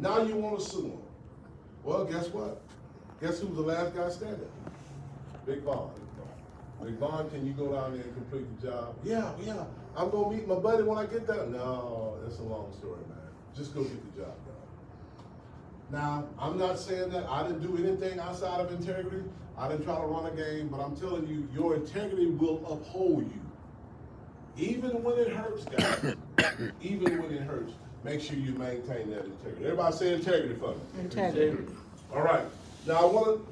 Now you want to sue him. Well, guess what? Guess who's the last guy standing? Big Vaughn. Big Vaughn, can you go down there and complete the job? Yeah. I'm going to meet my buddy when I get there. No, that's a long story, man. Just go get the job done. Now, I'm not saying that I didn't do anything outside of integrity. I didn't try to run a game, but I'm telling you, your integrity will uphold you. Even when it hurts, guys. Even when it hurts, make sure you maintain that integrity. Everybody say integrity for me. Integrity. All right. Now,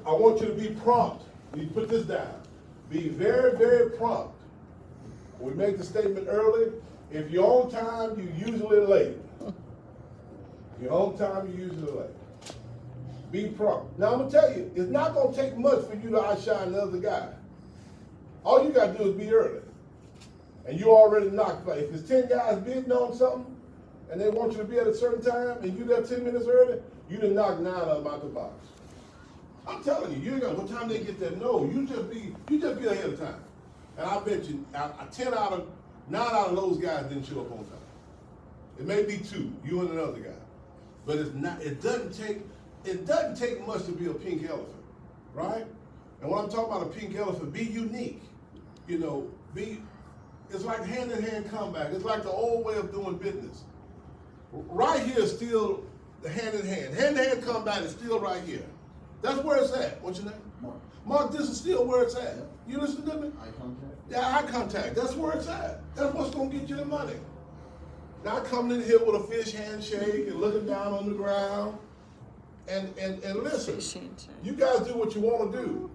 I want you to be prompt. You put this down. Be very, very prompt. We make the statement early. If you're on time, you're usually late. If you're on time, you're usually late. Be prompt. Now, I'm going to tell you, it's not going to take much for you to outshine the other guy. All you got to do is be early. And you already knocked. If there's 10 guys bidding on something, and they want you to be at a certain time, and you there 10 minutes early, you done knock 9 of them out the box. I'm telling you, you ain't got what time they get there. No, you just be ahead of time. And I bet you 9 out of those guys didn't show up on time. It may be 2, you and another guy. But it doesn't take much to be a pink elephant, right? And when I'm talking about a pink elephant, be unique. You know, it's like hand-in-hand combat. It's like the old way of doing business. Right here is still the hand-in-hand. Hand-to-hand combat is still right here. That's where it's at. What's your name? Mark. Mark, this is still where it's at. You listen to me? Eye contact. Yeah, eye contact. That's where it's at. That's what's going to get you the money. Not coming in here with a fish handshake and looking down on the ground. And listen, you guys do what you want to do.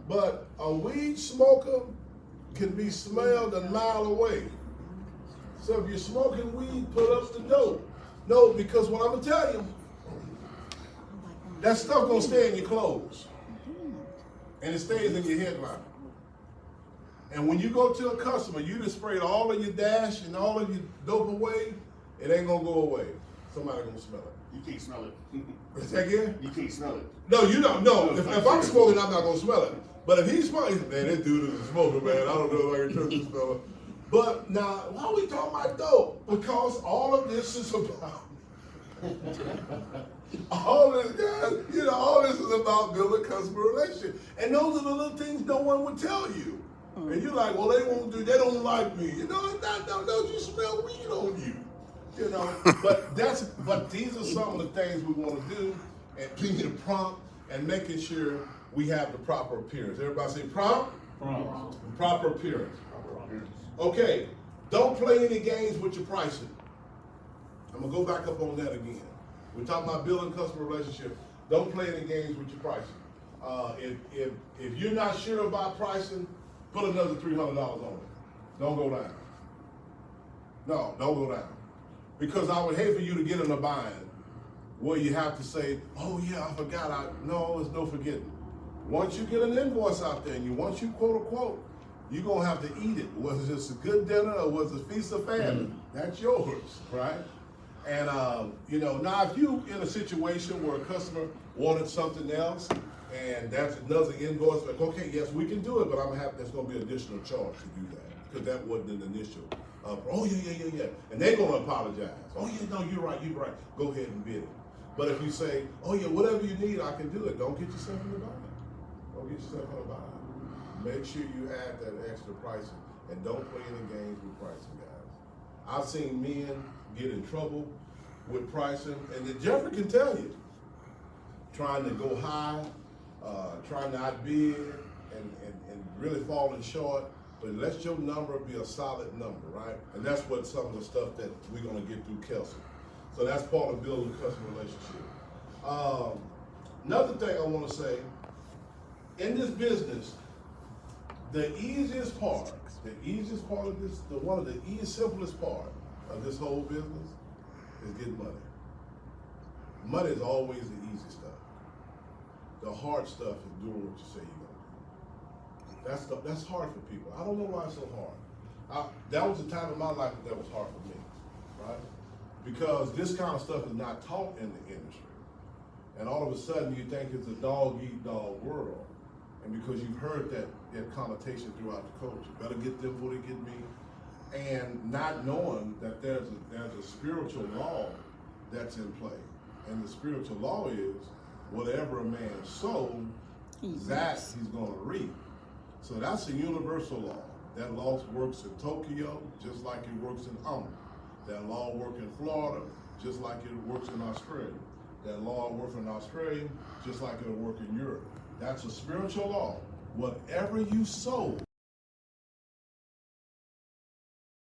But a weed smoker can be smelled a mile away. So if you're smoking weed, put up the dope. No, because what I'm going to tell you, that stuff going to stay in your clothes. And it stays in your headline. And when you go to a customer, you just sprayed all of your dash and all of your dope away, it ain't going to go away. Somebody going to smell it. You can't smell it. Say again? You can't smell it. No, you don't. No, if I'm smoking, I'm not going to smell it. But if he's smoking, man, this dude is a smoker, man. I don't know if I can trust this fella. But now, why are we talking about dope? Because all of this is about all this, guys, all this is about building customer relationship. And those are the little things no one would tell you. And you're like, well, they don't like me. Don't you smell weed on you? But these are some of the things we want to do, and being prompt and making sure we have the proper appearance. Everybody say prompt? Prompt. Proper appearance. Okay, don't play any games with your pricing. I'm gonna go back up on that again. We're talking about building customer relationship. Don't play any games with your pricing. If you're not sure about pricing, put another $300 on it. Don't go down. No, don't go down. Because I would hate for you to get in a bind where you have to say, oh yeah, I forgot. No, there's no forgetting. Once you get an invoice out there and once you quote unquote, you're gonna have to eat it. Was it just a good dinner or was it a feast of family? That's yours, right? And now if you in a situation where a customer wanted something else and that's another invoice, like, okay, yes, we can do it, but there's gonna be additional charge to do that because that wasn't an initial. Oh yeah. And they're gonna apologize. Oh yeah, no, you're right. Go ahead and bid it. But if you say, oh yeah, whatever you need, I can do it. Don't get yourself in the bind. Don't get yourself in a bind. Make sure you add that extra pricing and don't play any games with pricing, guys. I've seen men get in trouble with pricing, and then Jeffrey can tell you, trying to go high, trying to outbid, and really falling short. But let your number be a solid number, right? And that's what some of the stuff that we're gonna get through Kelsey. So that's part of building a customer relationship. Another thing I wanna say, in this business, the easiest part of this, one of the simplest part of this whole business is getting money. Money is always the easy stuff. The hard stuff is doing what you say you're gonna do. That's hard for people. I don't know why it's so hard. That was a time in my life that was hard for me, right? Because this kind of stuff is not taught in the industry. And all of a sudden you think it's a dog-eat-dog world. And because you've heard that connotation throughout the culture, better get them before they get me. And not knowing that there's a spiritual law that's in play. And the spiritual law is, whatever a man sows, that he's going to reap. So that's a universal law. That law works in Tokyo just like it works in Humboldt. That law works in Florida just like it works in Australia. That law works in Australia just like it'll work in Europe. That's a spiritual law. Whatever you sow,